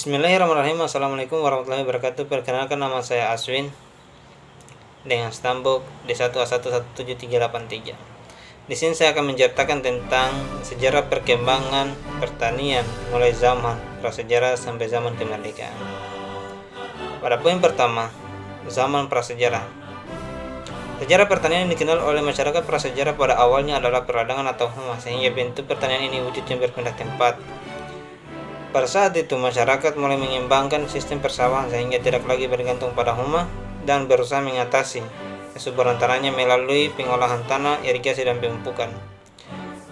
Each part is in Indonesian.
Bismillahirrahmanirrahim. Assalamualaikum warahmatullahi wabarakatuh. Perkenalkan, nama saya Aswin dengan stambuk D1A11783. Di sini saya akan menceritakan tentang sejarah perkembangan pertanian mulai zaman prasejarah sampai zaman kemerdekaan. Pada poin pertama, zaman prasejarah. Sejarah pertanian yang dikenal oleh masyarakat prasejarah pada awalnya adalah perladangan atau hama, sehingga bentuk pertanian ini wujudnya berpindah tempat. Pada saat itu, masyarakat mulai mengembangkan sistem persawahan sehingga tidak lagi bergantung pada hama dan berusaha mengatasi kesuburan tanahnya melalui pengolahan tanah, irigasi, dan pemupukan.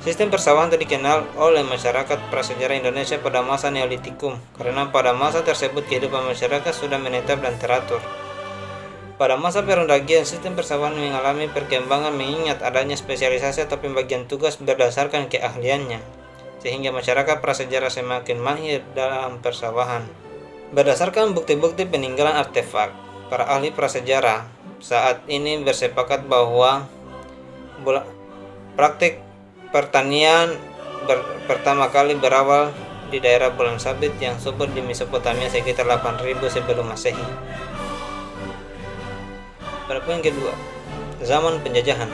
Sistem persawahan itu dikenal oleh masyarakat prasejarah Indonesia pada masa Neolitikum, karena pada masa tersebut kehidupan masyarakat sudah menetap dan teratur. Pada masa Perundagian, sistem persawahan mengalami perkembangan mengingat adanya spesialisasi atau pembagian tugas berdasarkan keahliannya, sehingga masyarakat prasejarah semakin mahir dalam persawahan. Berdasarkan bukti-bukti peninggalan artefak, para ahli prasejarah saat ini bersepakat bahwa praktik pertanian pertama kali berawal di daerah Bulan Sabit yang subur di Mesopotamia sekitar 8000 sebelum Masehi. Pada poin kedua, zaman penjajahan.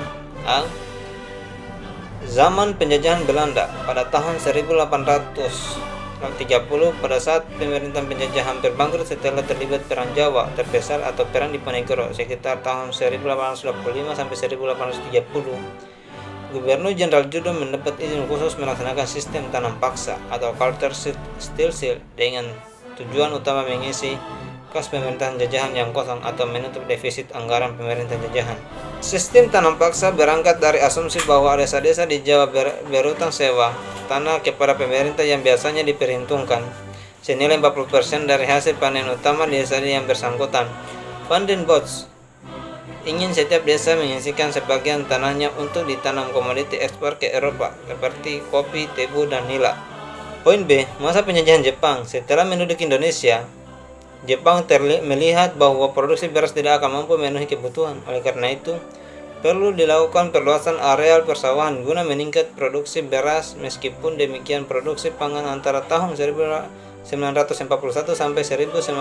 Zaman penjajahan Belanda pada tahun 1830, pada saat pemerintahan penjajah hampir bangkrut setelah terlibat Perang Jawa Terbesar atau Perang Diponegoro sekitar tahun 1825 sampai 1830. Gubernur Jenderal Judo mendapat izin khusus melaksanakan sistem tanam paksa atau culture still dengan tujuan utama mengisi kas pemerintahan jajahan yang kosong atau menutup defisit anggaran pemerintah jajahan. Sistem tanam paksa berangkat dari asumsi bahwa desa-desa di Jawa berutang sewa tanah kepada pemerintah yang biasanya diperhitungkan senilai 40% dari hasil panen utama desa yang bersangkutan. Van den Bosch ingin setiap desa mengisikan sebagian tanahnya untuk ditanam komoditi ekspor ke Eropa seperti kopi, tebu, dan nila. Poin B, masa penjajahan Jepang. Setelah menduduki Indonesia, Jepang melihat bahwa produksi beras tidak akan mampu memenuhi kebutuhan. Oleh karena itu, perlu dilakukan perluasan areal persawahan guna meningkat produksi beras. Meskipun demikian, produksi pangan antara tahun 1941 sampai 1944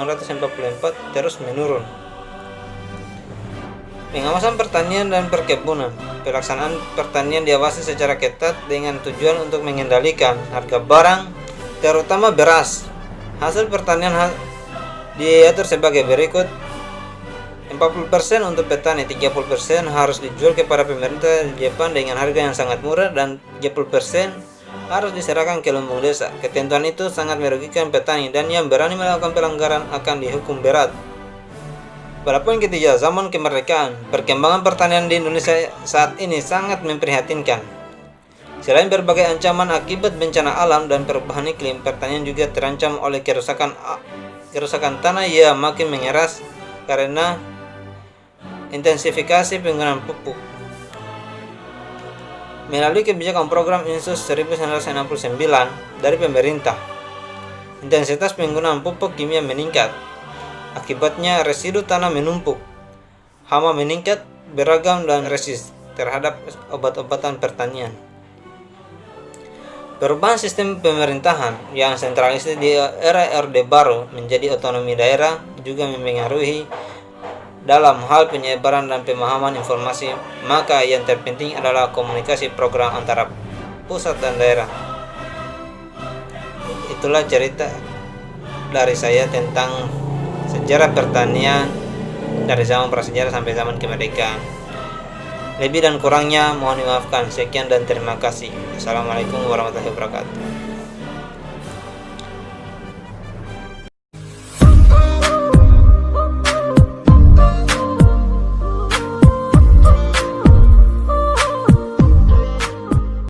terus menurun. Pengawasan pertanian dan perkebunan. Pelaksanaan pertanian diawasi secara ketat dengan tujuan untuk mengendalikan harga barang, terutama beras. Hasil pertanian diatur sebagai berikut: 40% untuk petani, 30% harus dijual kepada pemerintah Jepang dengan harga yang sangat murah, dan 30% harus diserahkan ke lumbung desa. Ketentuan itu sangat merugikan petani, dan yang berani melakukan pelanggaran akan dihukum berat. Pada poin ketiga, zaman kemerdekaan. Perkembangan pertanian di Indonesia saat ini sangat memprihatinkan. Selain berbagai ancaman akibat bencana alam dan perubahan iklim, pertanian juga terancam oleh kerusakan tanah yang makin mengeras karena intensifikasi penggunaan pupuk. Melalui kebijakan program Insus 1969 dari pemerintah, intensitas penggunaan pupuk kimia meningkat. Akibatnya residu tanah menumpuk, hama meningkat, beragam dan resisten terhadap obat-obatan pertanian. Perubahan sistem pemerintahan yang sentralistis di era Orde Baru menjadi otonomi daerah juga mempengaruhi dalam hal penyebaran dan pemahaman informasi. Maka yang terpenting adalah komunikasi program antara pusat dan daerah. Itulah cerita dari saya tentang sejarah pertanian dari zaman prasejarah sampai zaman kemerdekaan. Lebih dan kurangnya mohon dimaafkan. Sekian dan terima kasih. Assalamualaikum warahmatullahi wabarakatuh.